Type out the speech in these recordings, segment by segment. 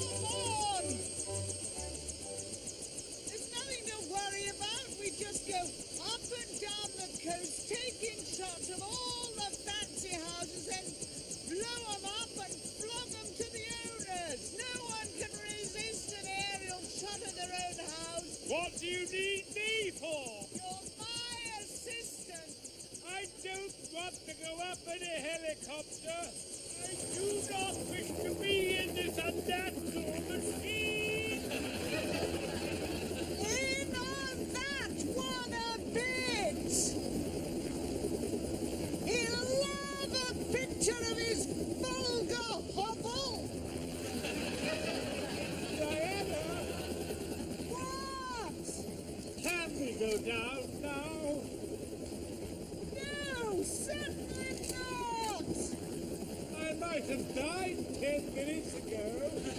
on! There's nothing to worry about. We just go up and down the coast, taking shots of all the fancy houses and blow them up and flog them to the owners. No one can resist an aerial shot of their own house. What do you need me for? You're my assistant. I don't want to go up in a helicopter. I do not wish to be in this unnatural machine. In on that one a bit. He'll love a picture of his vulgar hovel. Diana, What? can we go down now? No, certainly not. I might have died 10 minutes ago.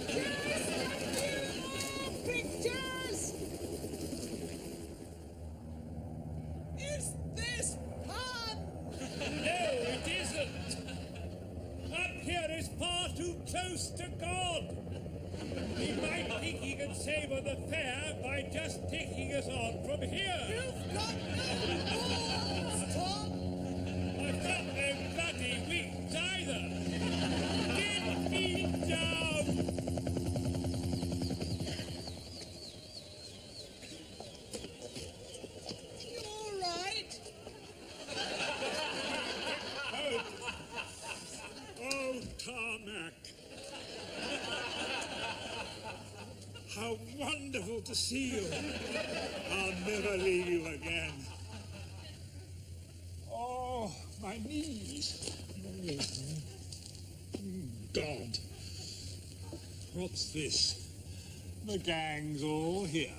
Just a few more pictures. Is this fun? No, it isn't. Up here is far too close to God. He might think he can save on the fare by just taking us on from here. You've got no balls, Tom. I've got no bloody wings either. Get me down. You all right? Oh, Tarmac. How wonderful to see you. I'll never leave you again. Oh, my knees. God. What's this? The gang's all here.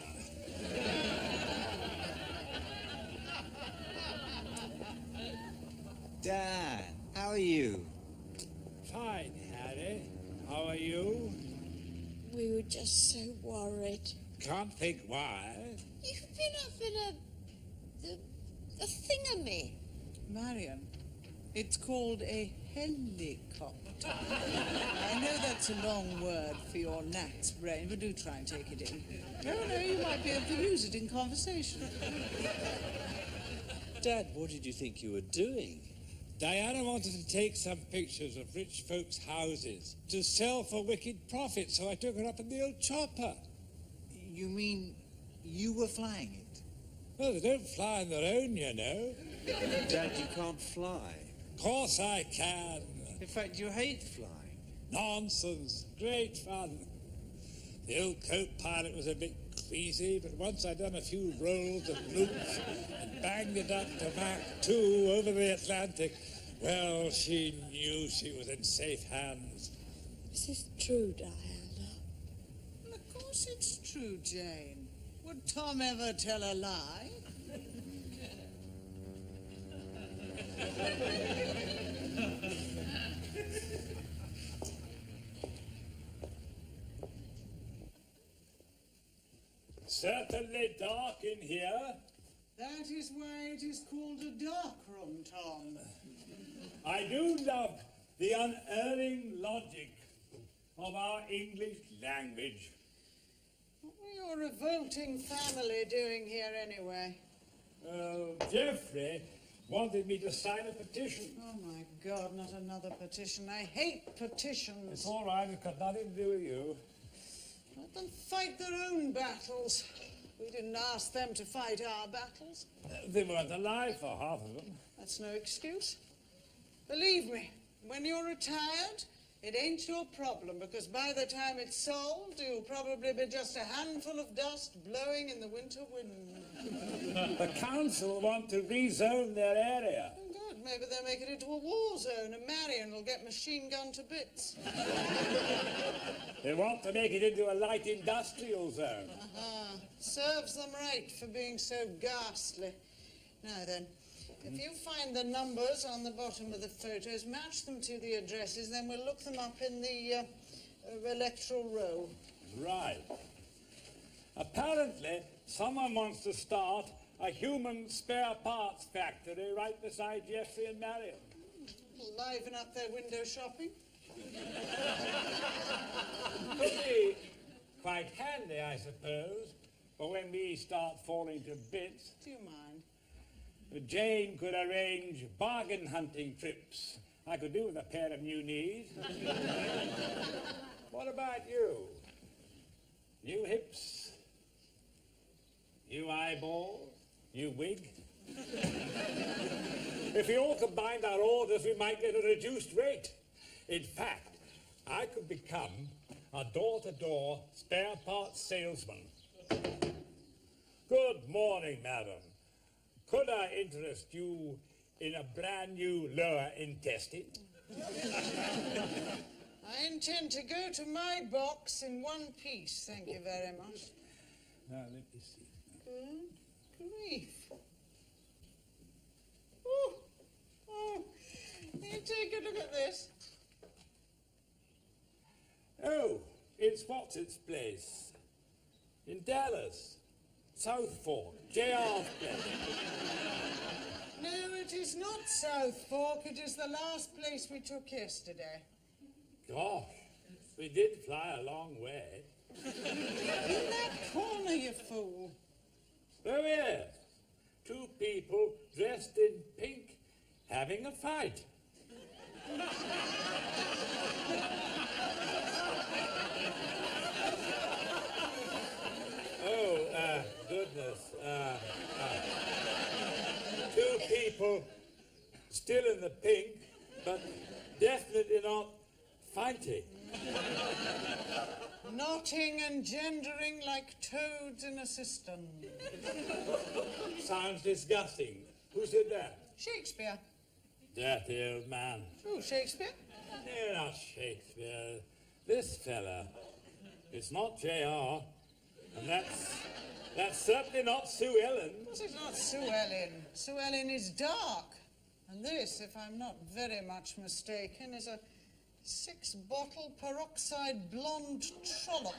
Dan, how are you? Fine, Harry. How are you? We were just so worried. Can't think why. You've been up in a thingamy. Marion, it's called a helicopter. I know that's a long word for your gnat's brain, but do try and take it in. No, you might be able to use it in conversation. Dad, what did you think you were doing? Diana wanted to take some pictures of rich folks' houses to sell for wicked profit, so I took her up in the old chopper. You mean you were flying it? Well, they don't fly on their own, you know. Dad, you can't fly. Of course I can. In fact, you hate flying. Nonsense. Great fun. The old co-pilot was a bit queasy, but once I'd done a few rolls of loops and banged it up to Mach 2 over the Atlantic, well, she knew she was in safe hands. Is this true, Diana? Well, of course it's true, Jane. Would Tom ever tell a lie? Certainly dark in here. That is why it is called a dark room, Tom. I do love the unerring logic of our English language. What were your revolting family doing here anyway? Geoffrey wanted me to sign a petition. Oh, my God, not another petition. I hate petitions. It's all right, it's got nothing to do with you. Let them fight their own battles. We didn't ask them to fight our battles. They weren't alive for half of them. That's no excuse. Believe me, when you're retired, it ain't your problem, because by the time it's solved, you'll probably be just a handful of dust blowing in the winter wind. The council want to rezone their area. Oh, good. Maybe they'll make it into a war zone, and Marion will get machine gunned to bits. They want to make it into a light industrial zone. Serves them right for being so ghastly. Now then, if you find the numbers on the bottom of the photos, match them to the addresses, then we'll look them up in the electoral roll. Right. Apparently, someone wants to start a human spare parts factory right beside Geoffrey and Marion. Liven up their window shopping. Could be quite handy, I suppose, for when we start falling to bits. Do you mind? Jane could arrange bargain hunting trips. I could do with a pair of new knees. What about you? New hips? New eyeballs? New wig? If we all combined our orders, we might get a reduced rate. In fact, I could become a door-to-door spare parts salesman. Good morning, madam. Could I interest you in a brand new lower intestine? I intend to go to my box in one piece, thank you very much. Now, let me see. Good grief. Oh, you take a look at this. Oh, it's what's its place? In Dallas. South Fork. JR's place. No, it is not South Fork. It is the last place we took yesterday. Gosh, we did fly a long way. In that corner, you fool. Oh, yes. Two people dressed in pink having a fight. Oh, goodness. Two people still in the pink, but definitely not fighting. Knotting and gendering like toads in a cistern. Sounds disgusting. Who said that? Shakespeare. Dirty old man. Oh, Shakespeare? No, not Shakespeare. This fella. It's not J.R. And that's certainly not Sue Ellen. This is not Sue Ellen. Sue Ellen is dark. And this, if I'm not very much mistaken, is a 6-bottle peroxide blonde trollop.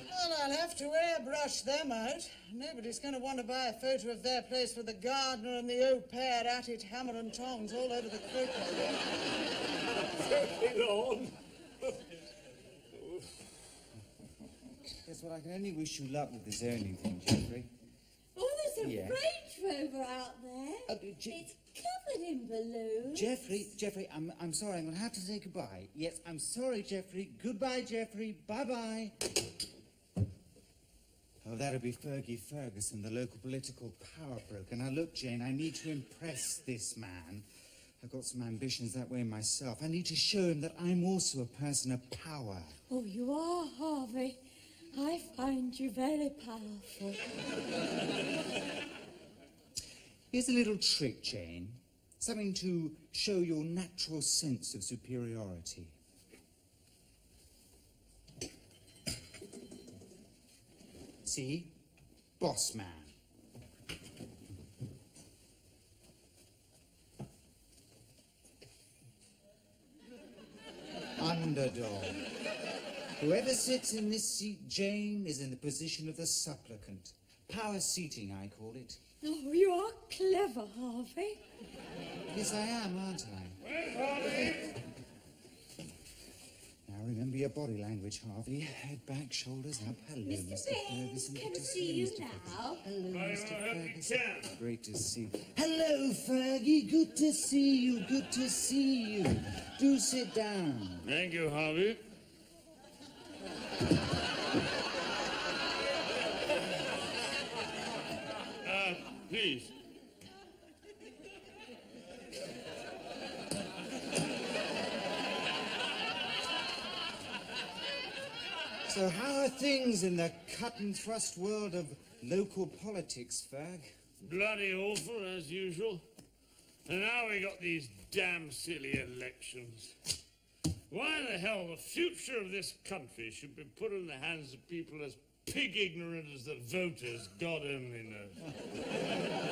Well, I'll have to airbrush them out. Nobody's going to want to buy a photo of their place with the gardener and the au pair at it, hammer and tongs all over the croquet lawn. Guess what? I can only wish you luck with the zoning thing, Geoffrey. Oh, there's a Yeah. Range Rover out there. It's covered in balloons. Geoffrey, I'm sorry. I'm going to have to say goodbye. Yes, I'm sorry, Geoffrey. Goodbye, Geoffrey. Bye-bye. Oh, that'll be Fergie Ferguson, the local political power broker. Now, look, Jane, I need to impress this man. I've got some ambitions that way myself. I need to show him that I'm also a person of power. Oh, you are, Harvey. I find you very powerful. Here's a little trick, Jane. Something to show your natural sense of superiority. See? Boss man. Underdog. Whoever sits in this seat, Jane, is in the position of the supplicant. Power seating, I call it. Oh, you are clever, Harvey. Yes, I am, aren't I? Now remember your body language, Harvey. Head back, shoulders up. Hello, Mr. Mr. Baines, Ferguson. can Good I to see you Mr. Ferguson. now? Hello, Mr. hope you Ferguson. can. Great to see you. Hello, Fergie. Good to see you. Good to see you. Do sit down. Thank you, Harvey. Please. So how are things in the cut and thrust world of local politics, Ferg? Bloody awful, as usual. And now we got these damn silly elections. Why the hell the future of this country should be put in the hands of people as pig ignorant as the voters, God only knows.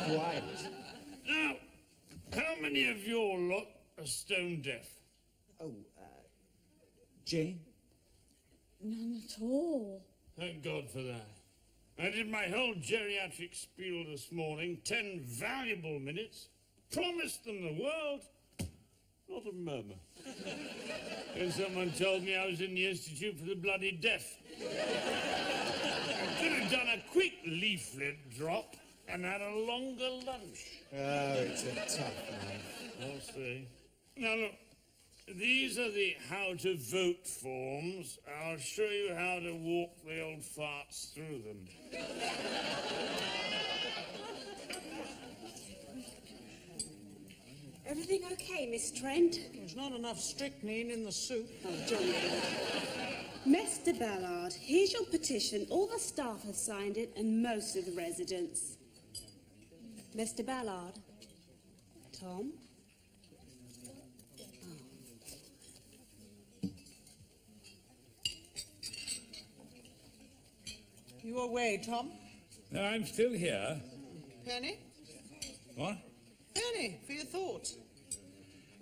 Quiet. Now, how many of your lot are stone deaf? Oh, Jane? None at all. Thank God for that. I did my whole geriatric spiel this morning, 10 valuable minutes, promised them the world, Not a murmur. And someone told me I was in the Institute for the Bloody Deaf. I could have done a quick leaflet drop and had a longer lunch. Oh, it's a tough life. I'll see. Now, look, these are the how to vote forms. I'll show you how to walk the old farts through them. Everything okay, Miss Trent? There's not enough strychnine in the soup. Oh, Johnny. Mr. Ballard, here's your petition. All the staff have signed it, and most of the residents. Mr. Ballard? Tom? You away, Tom? No, I'm still here. Penny? What? Penny, for your thoughts.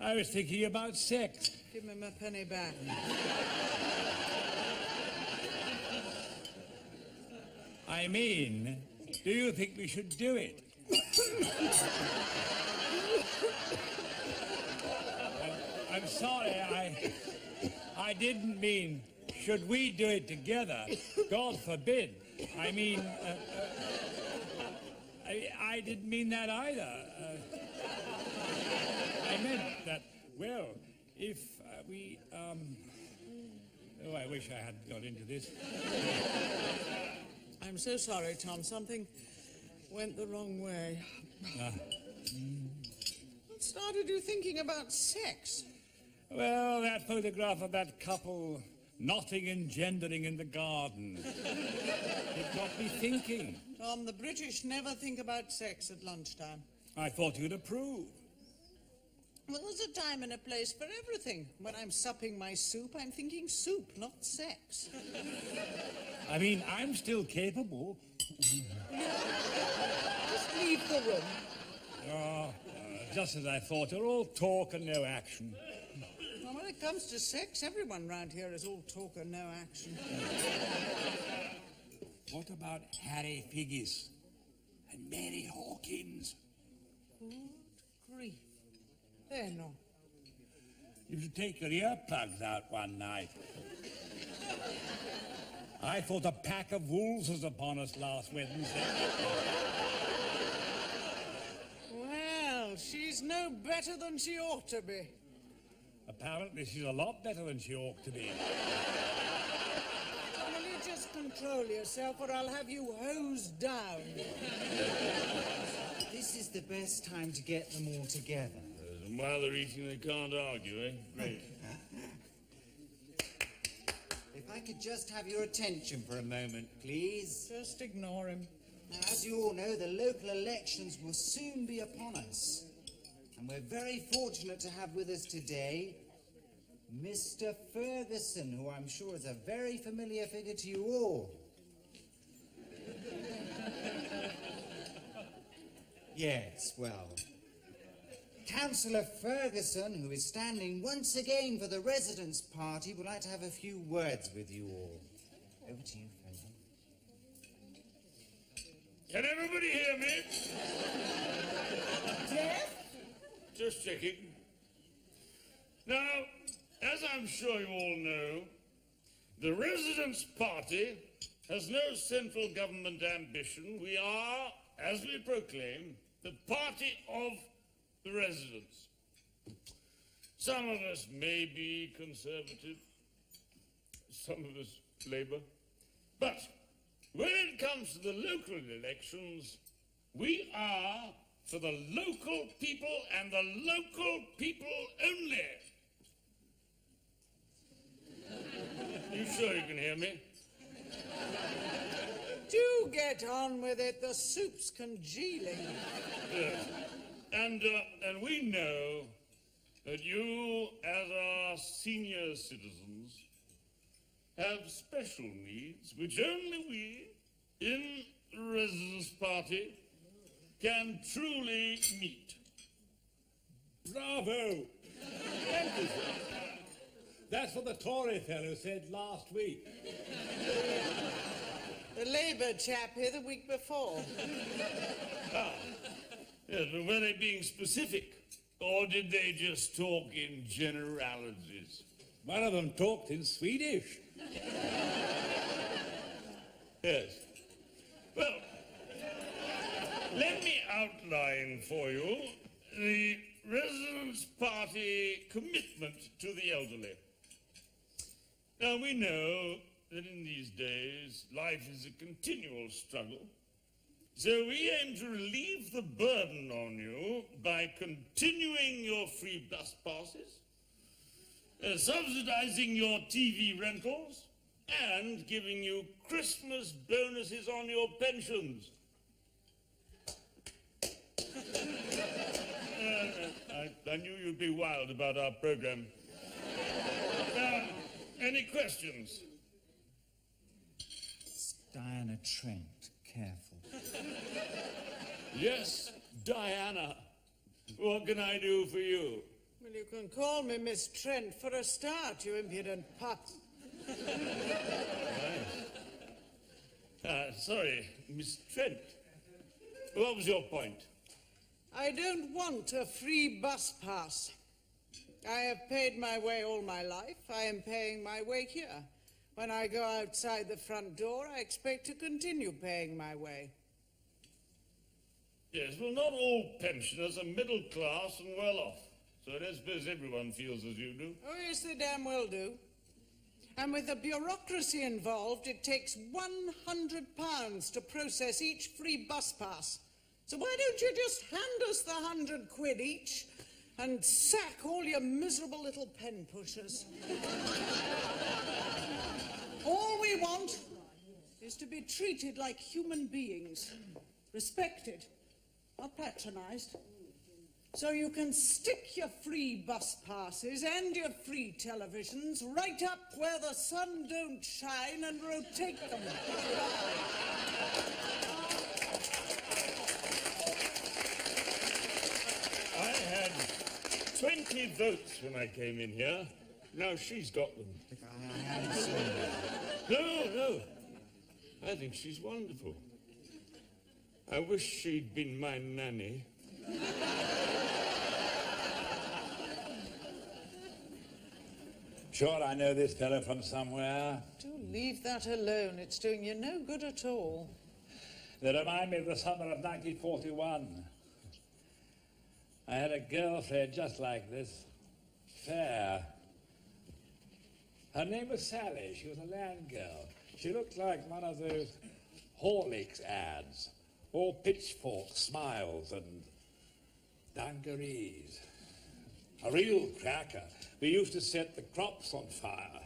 I was thinking about sex. Give me my penny back. I mean, do you think we should do it? I'm sorry, I didn't mean, should we do it together? God forbid. I mean, I didn't mean that either. I meant that, well, if we, oh, I wish I hadn't got into this. I'm so sorry, Tom. Something went the wrong way. What started you thinking about sex? Well, that photograph of that couple knotting and gendering in the garden. It got me thinking. Tom, the British never think about sex at lunchtime. I thought you'd approve. Well, there's a time and a place for everything. When I'm supping my soup, I'm thinking soup, not sex. I mean, I'm still capable. Just leave the room. Oh, just as I thought. You're all talk and no action. Well, when it comes to sex, everyone round here is all talk and no action. What about Harry Figgis and Mary Hawkins? Good grief. There now. You should take your earplugs out one night. I thought a pack of wolves was upon us last Wednesday. Well, she's no better than she ought to be. Apparently she's a lot better than she ought to be. Will you just control yourself or I'll have you hosed down? This is the best time to get them all together. And while they're eating, they can't argue, eh? Great. If I could just have your attention for a moment, please. Just ignore him. Now, as you all know, the local elections will soon be upon us. And we're very fortunate to have with us today Mr. Ferguson, who I'm sure is a very familiar figure to you all. Yes, well, Councillor Ferguson, who is standing once again for the Residents' Party, would like to have a few words with you all. Over to you, Ferguson. Can everybody hear me? Yes? Just checking. Now, as I'm sure you all know, the Residents' Party has no central government ambition. We are, as we proclaim, the party of the residents. Some of us may be conservative, some of us Labour, but when it comes to the local elections, we are for the local people and the local people only. You sure you can hear me? Do get on with it. The soup's congealing. Yes. And we know that you, as our senior citizens, have special needs which only we, in the Residents' Party, can truly meet. Bravo! That's what the Tory fellow said last week. The Labour chap here the week before. Yes, but when they're being specific, Or did they just talk in generalities? One of them talked in Swedish. Yes. Well, let me outline for you the Residents' Party commitment to the elderly. Now, we know that in these days, life is a continual struggle. So we aim to relieve the burden on you by continuing your free bus passes, subsidizing your TV rentals, and giving you Christmas bonuses on your pensions. I knew you'd be wild about our program. Any questions? It's Diana Trent. Careful. Yes, Diana. What can I do for you? Well, you can call me Miss Trent for a start, you impudent pup. Sorry, Miss Trent. What was your point? I don't want a free bus pass. I have paid my way all my life. I am paying my way here. When I go outside the front door, I expect to continue paying my way. Yes, well, not all pensioners are middle class and well off. So I don't suppose everyone feels as you do. Oh, yes, they damn well do. And with the bureaucracy involved, it takes £100 to process each free bus pass. So why don't you just hand us the £100 each and sack all your miserable little pen pushers? All we want is to be treated like human beings, respected, not patronised. So you can stick your free bus passes and your free televisions right up where the sun don't shine and rotate them. I had 20 votes when I came in here. Now she's got them. I am sorry. No. I think she's wonderful. I wish she'd been my nanny. Sure, I know this fellow from somewhere. Do leave that alone. It's doing you no good at all. They remind me of the summer of 1941. I had a girlfriend just like this, fair. Her name was Sally. She was a land girl. She looked like one of those Horlicks ads, all pitchfork smiles and dungarees. A real cracker. We used to set the crops on fire.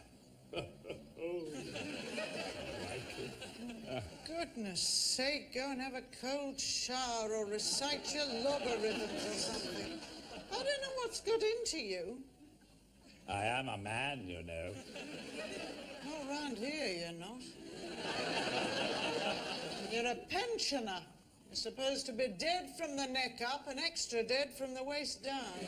Goodness sake, go and have a cold shower or recite your logarithms or something. I don't know what's got into you. I am a man, you know. Not around here, you're not. You're a pensioner. You're supposed to be dead from the neck up and extra dead from the waist down.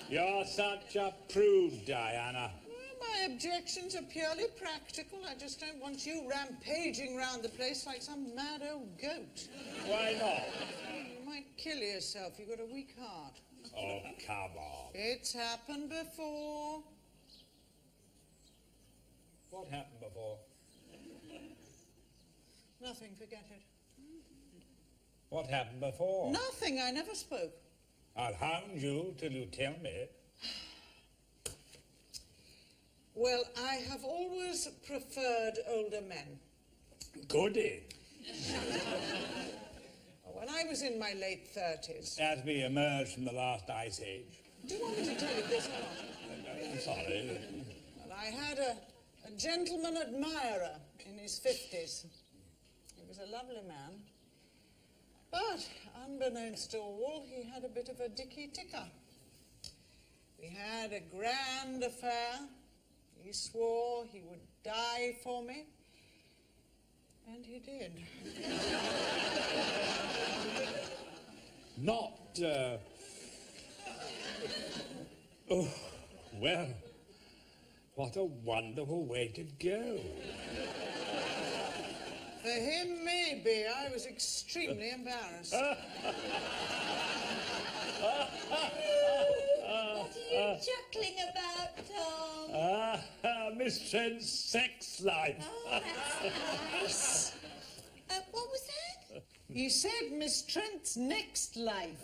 You're such a prude, Diana. Well, my objections are purely practical. I just don't want you rampaging round the place like some mad old goat. Why not? You might kill yourself. You've got a weak heart. Oh, come on. It's happened before. What happened before? Nothing, forget it. What happened before? Nothing, I never spoke. I'll hound you till you tell me. Well, I have always preferred older men. Goody. When I was in my late 30s... As we emerged from the last ice age. Do you want me to tell you this or not? I'm sorry. Well, I had a gentleman admirer in his 50s. He was a lovely man. But, unbeknownst to all, he had a bit of a dicky ticker. We had a grand affair. He swore he would die for me. And he did. Not, Oh, well, what a wonderful way to go. For him, maybe. I was extremely embarrassed. What are you chuckling about, Tom? Miss Trent's sex life. Oh, that's nice. What was that? He said Miss Trent's next life.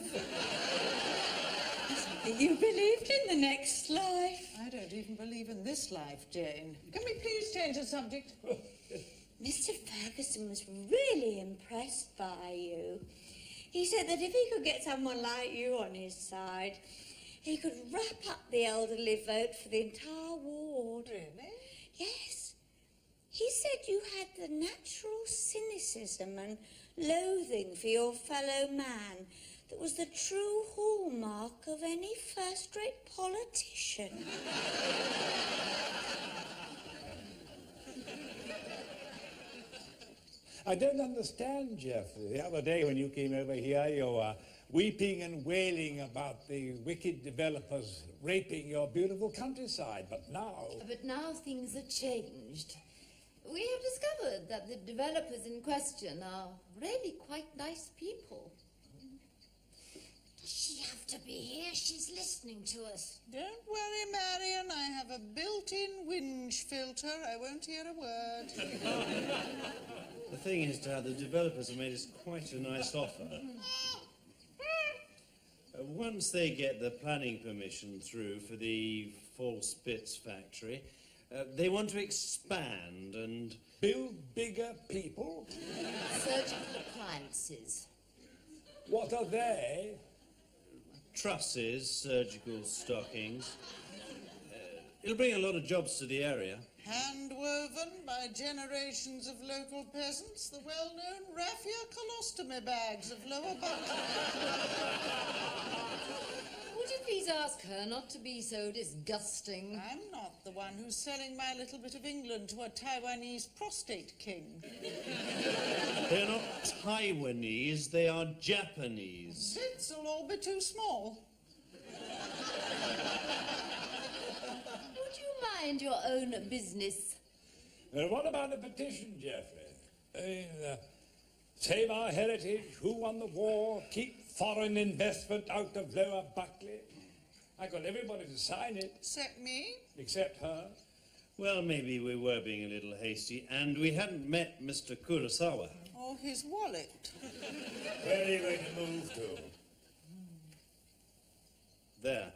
You believed in the next life? I don't even believe in this life, Jane. Can we please change the subject? Mr. Ferguson was really impressed by you. He said that if he could get someone like you on his side, he could wrap up the elderly vote for the entire ward. Really? Yes. He said you had the natural cynicism and loathing for your fellow man that was the true hallmark of any first-rate politician. I don't understand, Geoffrey. The other day when you came over here, you were weeping and wailing about the wicked developers raping your beautiful countryside. But now things are changed. We have discovered that the developers in question are really quite nice people. Does she have to be here? She's listening to us. Don't worry, Marion. I have a built-in whinge filter. I won't hear a word. The thing is, Dad, the developers have made us quite a nice offer. Once they get the planning permission through for the false bits factory, they want to expand and... build bigger people? Surgical appliances. What are they? Trusses, surgical stockings. It'll bring a lot of jobs to the area. Hand-woven by generations of local peasants, the well-known raffia colostomy bags of Lower Buckingham. Would you please ask her not to be so disgusting? I'm not the one who's selling my little bit of England to a Taiwanese prostate king. They're not Taiwanese, they are Japanese. Bits will all be too small. Would you mind your own business? What about the petition, Geoffrey? Save our heritage, who won the war, keep foreign investment out of Lower Buckley. I got everybody to sign it. Except me? Except her. Well, maybe we were being a little hasty, and we hadn't met Mr. Kurosawa. Or his wallet. Where are you going to move to? There.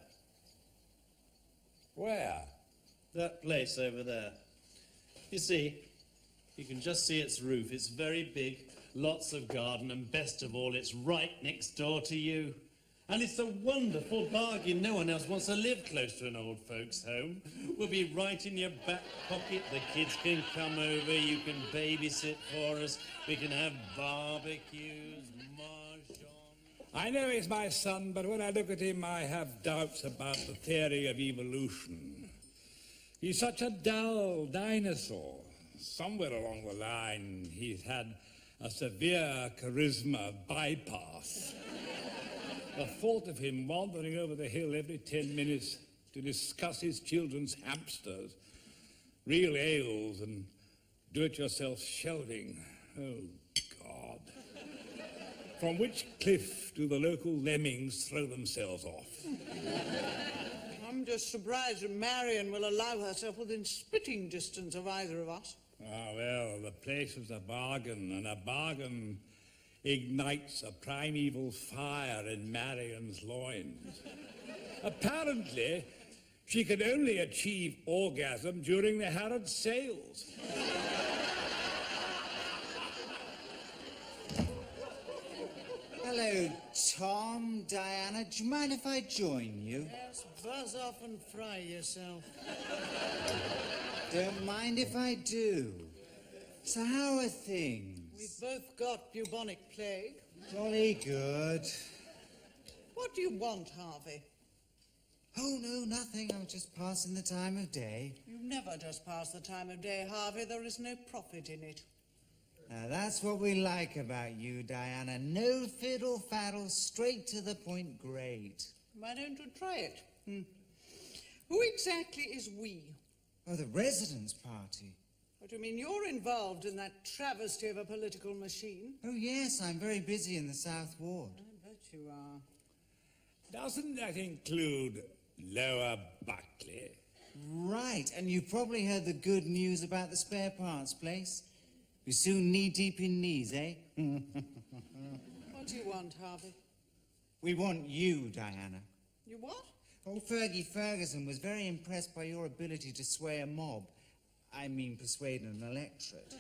Where? That place over there. You see, you can just see its roof. It's very big, lots of garden, and best of all, it's right next door to you. And it's a wonderful bargain. No one else wants to live close to an old folks' home. We'll be right in your back pocket. The kids can come over. You can babysit for us. We can have barbecues, mahjong. I know he's my son, but when I look at him, I have doubts about the theory of evolution. He's such a dull dinosaur. Somewhere along the line, he's had a severe charisma bypass. The thought of him wandering over the hill every 10 minutes to discuss his children's hamsters, real ales, and do-it-yourself shelving. Oh, God. From which cliff do the local lemmings throw themselves off? I'm just surprised that Marion will allow herself within spitting distance of either of us. Ah, well, the place was a bargain, and a bargain ignites a primeval fire in Marion's loins. Apparently, she could only achieve orgasm during the Harrods sales. Hello, Tom, Diana. Do you mind if I join you? Yes, buzz off and fry yourself. Don't mind if I do. So how are things? We've both got bubonic plague. Jolly good. What do you want, Harvey? Oh, no, nothing. I'm just passing the time of day. You never just pass the time of day, Harvey. There is no profit in it. Now, that's what we like about you, Diana. No fiddle-faddle, straight to the point, great. Why don't you try it? Who exactly is we? Oh, the residents' party. What do you mean? You're involved in that travesty of a political machine. Oh, yes, I'm very busy in the South Ward. I bet you are. Doesn't that include Lower Buckley? Right, and you probably heard the good news about the spare parts place. We're soon knee-deep in knees, eh? What do you want, Harvey? We want you, Diana. You what? Old Fergie Ferguson was very impressed by your ability to sway a mob. I mean, persuade an electorate.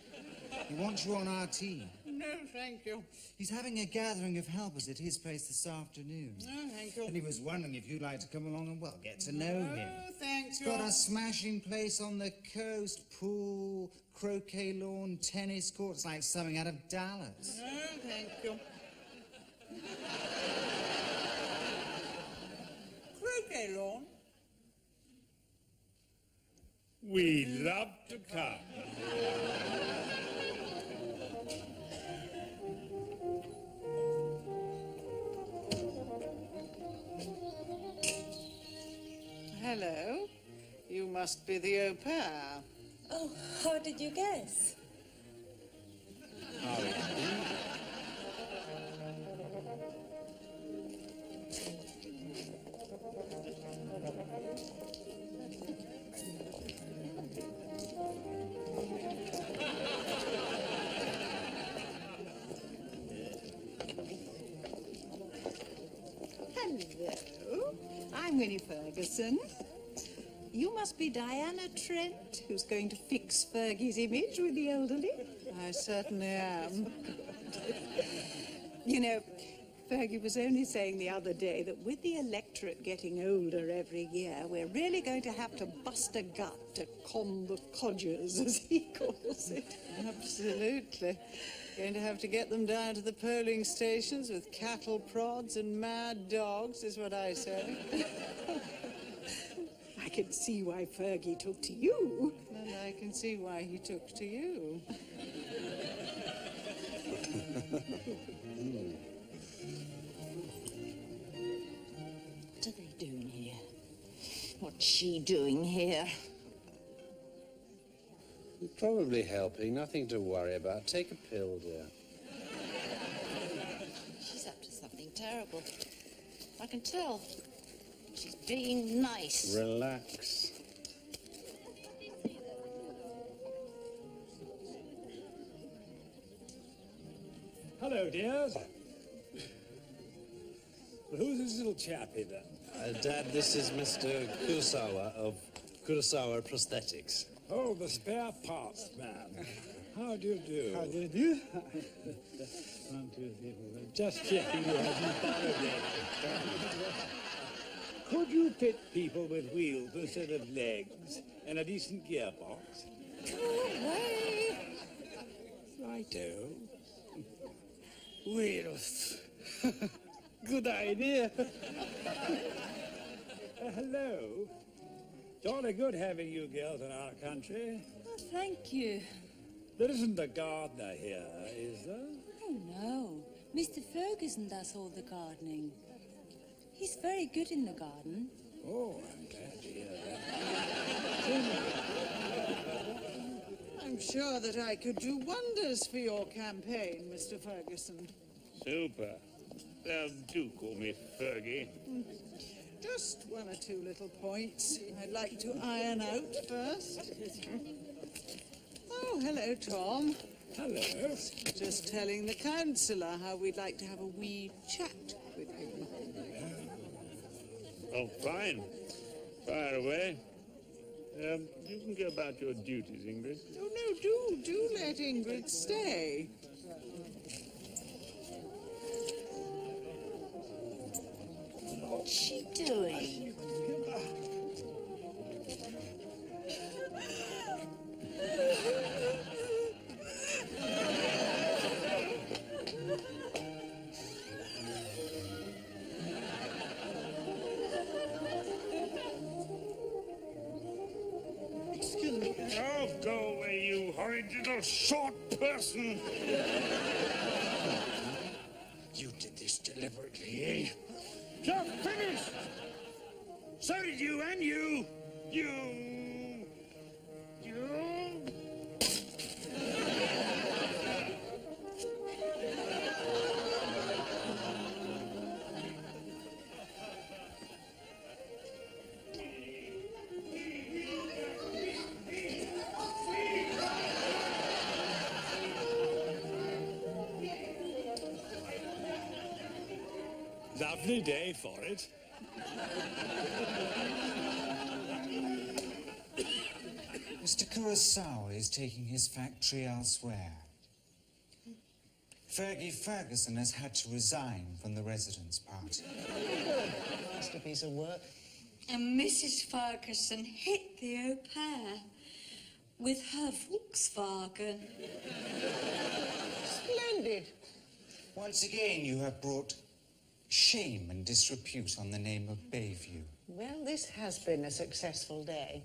He wants you on our team. No, thank you. He's having a gathering of helpers at his place this afternoon. No, thank you. And he was wondering if you'd like to come along and, well, get to know him. No, thank He's you. got a smashing place on the coast, pool, croquet lawn, tennis court. It's like something out of Dallas. No, thank you. Croquet lawn? We love to come. Hello. You must be the au pair. Oh, how did you guess? Hello, I'm Winnie Ferguson. You must be Diana Trent, who's going to fix Fergie's image with the elderly. I certainly am. You know, Fergie was only saying the other day that with the electorate getting older every year, we're really going to have to bust a gut to con the codgers, as he calls it. Absolutely. Going to have to get them down to the polling stations with cattle prods and mad dogs, is what I say. I can see why Fergie took to you. And I can see why he took to you. What are they doing here? What's she doing here? Probably helping. Nothing to worry about. Take a pill, dear. She's up to something terrible. I can tell. She's being nice. Relax. Hello, dears. Well, who's this little chappie then? Dad, this is Mr. Kurosawa of Kurosawa Prosthetics. Oh, the spare parts man. How do you do? How do you do? 1, 2, 3, 4. Just checking you haven't borrowed it. Could you fit people with wheels instead of legs and a decent gearbox? Go away. Righto. Wheels. Good idea. Hello. Jolly good having you girls in our country. Oh, thank you. There isn't a gardener here, is there? Oh, no. Mr. Ferguson does all the gardening. He's very good in the garden. Oh, I'm glad to hear that. I'm sure that I could do wonders for your campaign, Mr. Ferguson. Super. Do call me Fergie. Just 1 or 2 little points I'd like to iron out first. Oh, hello, Tom. Hello. Just telling the councillor how we'd like to have a wee chat with him. Oh, fine. Fire away. You can go about your duties, Ingrid. Oh, no, do let Ingrid stay. What's she doing? Excuse me. Oh, go away, you horrid little short person. You did this deliberately, eh? You're finished. So did you, and you. You. lovely day for it. Mr. Kurosawa is taking his factory elsewhere. Fergie Ferguson has had to resign from the residence party. Masterpiece of work. And Mrs. Ferguson hit the au pair with her Volkswagen. Splendid. Once again, you have brought shame and disrepute on the name of Bayview. Well, this has been a successful day.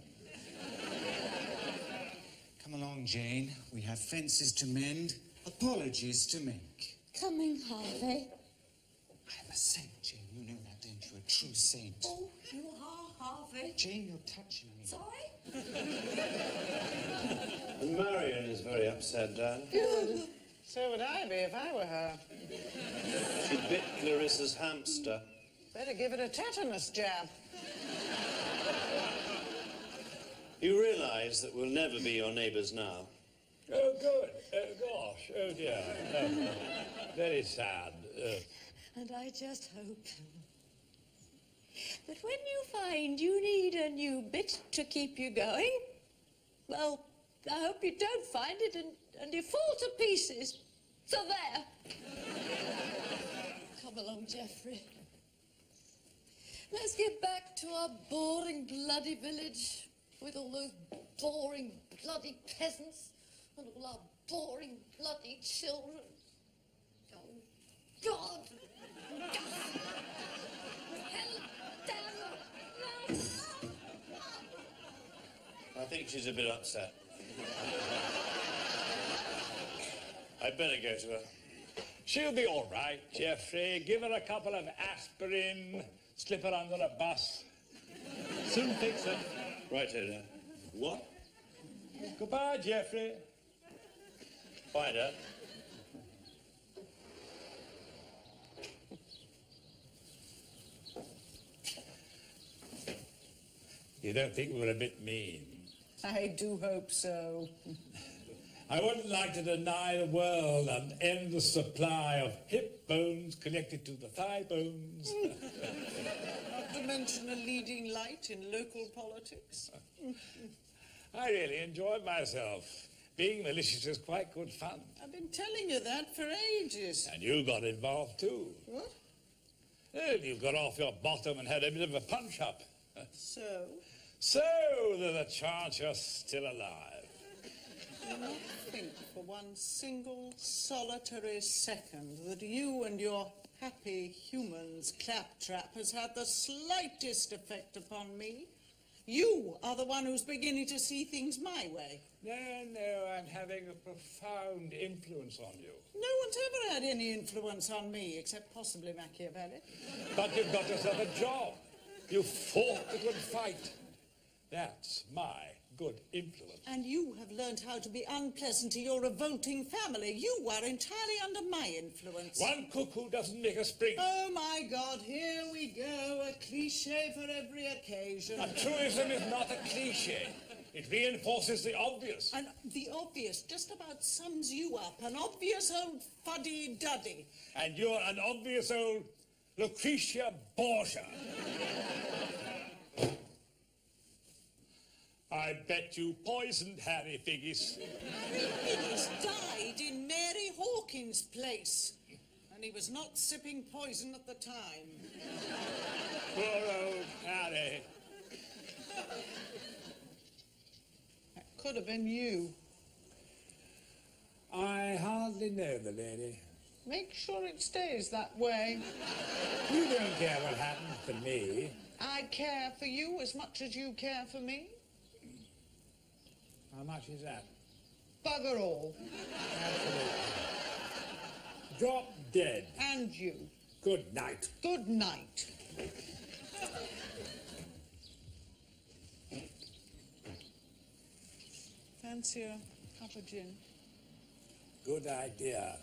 Come along, Jane. We have fences to mend, apologies to make. Coming, Harvey. I'm a saint, Jane. You know that, don't you? A true saint. Oh, you are, Harvey. Jane, you're touching me. Sorry? And Marion is very upset, Dan. Good. So would I be if I were her. She bit Clarissa's hamster. Better give it a tetanus jab. You realise that we'll never be your neighbours now? Oh, good. Oh, gosh. Oh, dear. Oh, very sad. And I just hope that when you find you need a new bit to keep you going, well, I hope you don't find it and you fall to pieces. So there. Come along, Geoffrey. Let's get back to our boring, bloody village with all those boring, bloody peasants and all our boring, bloody children. Oh, God! Hell, damn! I think she's a bit upset. I'd better go to her. She'll be all right, Geoffrey. Give her a couple of aspirin, slip her under a bus. Soon fix her. Right, Ada. What? Goodbye, Geoffrey. Bye, Dad. You don't think we're a bit mean? I do hope so. I wouldn't like to deny the world an endless supply of hip bones connected to the thigh bones. Not to mention a leading light in local politics. I really enjoyed myself. Being malicious is quite good fun. I've been telling you that for ages. And you got involved too. What? Well, you got off your bottom and had a bit of a punch-up. So? So there's a chance you're still alive. Do not think for one single solitary second that you and your happy humans claptrap has had the slightest effect upon me. You are the one who's beginning to see things my way. No, I'm having a profound influence on you. No one's ever had any influence on me, except possibly Machiavelli. But you've got yourself a job. You fought the good fight. That's my good influence. And you have learned how to be unpleasant to your revolting family. You are entirely under my influence. One cuckoo doesn't make a spring. Oh, my God, here we go. A cliché for every occasion. A truism is not a cliché. It reinforces the obvious. And the obvious just about sums you up. An obvious old fuddy-duddy. And you're an obvious old Lucretia Borgia. I bet you poisoned Harry Figgis. Harry Figgis died in Mary Hawkins' place. And he was not sipping poison at the time. Poor old Harry. That could have been you. I hardly know the lady. Make sure it stays that way. You don't care what happens to me. I care for you as much as you care for me. How much is that? Bugger all. Absolutely. Drop dead. And you. Good night. Good night. Fancy a cup of gin? Good idea.